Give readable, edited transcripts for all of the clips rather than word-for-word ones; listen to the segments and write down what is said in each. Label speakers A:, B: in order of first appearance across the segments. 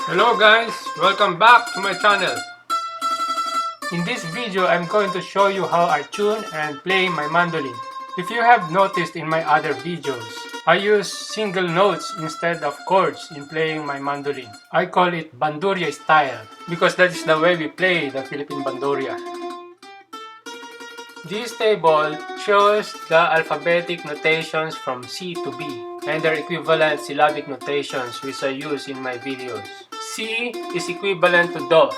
A: Hello guys, welcome back to my channel. In this video, I'm going to show you how I tune and play my mandolin. If you have noticed in my other videos, I use single notes instead of chords in playing my mandolin. I call it Bandurria style because that is the way we play the Philippine bandurya. This table shows the alphabetic notations from C to B and their equivalent syllabic notations which I use in my videos. C is equivalent to Do,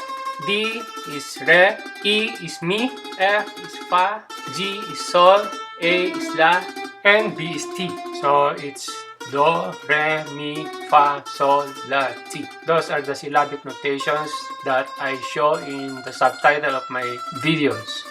A: D is Re, E is Mi, F is Fa, G is Sol, A is La, and B is Ti. So it's Do, Re, Mi, Fa, Sol, La, Ti. Those are the syllabic notations that I show in the subtitle of my videos.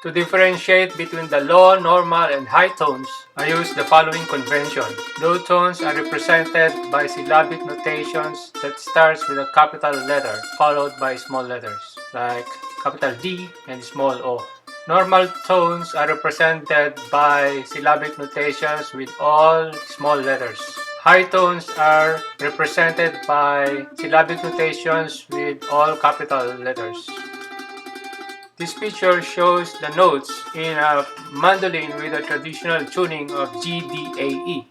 A: To differentiate between the low, normal, and high tones, I use the following convention. Low tones are represented by syllabic notations that starts with a capital letter followed by small letters like capital D and small o. Normal tones are represented by syllabic notations with all small letters. High tones are represented by syllabic notations with all capital letters. This picture shows the notes in a mandolin with a traditional tuning of G, D, A, E.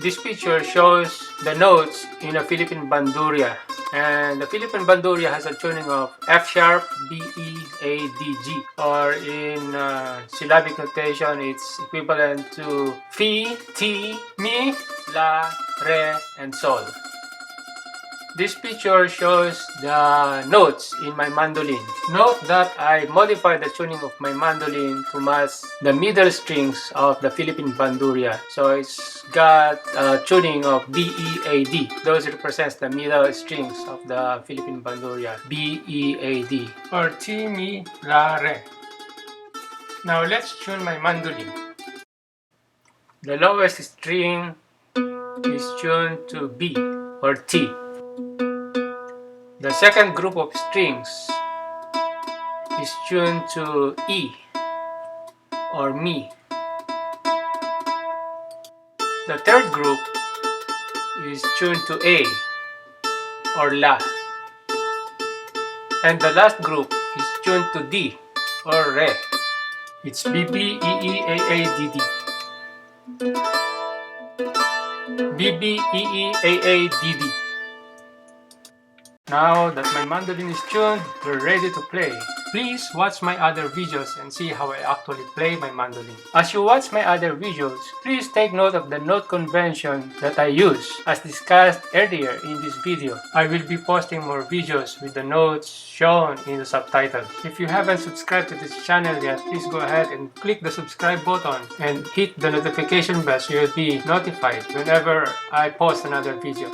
A: This picture shows the notes in a Philippine bandurya, and the Philippine bandurya has a tuning of F sharp, B, E, A, D, G, or in syllabic notation it's equivalent to Fi, Ti, Mi, La, Re, and Sol. This picture shows the notes in my mandolin. Note that I modified the tuning of my mandolin to match the middle strings of the Philippine bandurya. So it's got a tuning of B, E, A, D. Those represents the middle strings of the Philippine bandurya. B, E, A, D. Or Ti, Mi, La, Re. Now let's tune my mandolin. The lowest string is tuned to B or T. The second group of strings is tuned to E or Mi. The third group is tuned to A or La. And the last group is tuned to D or Re. It's B, B, E, E, A, A, D, D. B, B, E, E, A, A, D, D. Now that my mandolin is tuned, we're ready to play. Please watch my other videos and see how I actually play my mandolin. As you watch my other videos, please take note of the note convention that I use, as discussed earlier in this video. I will be posting more videos with the notes shown in the subtitle. If you haven't subscribed to this channel yet, please go ahead and click the subscribe button and hit the notification bell so you'll be notified whenever I post another video.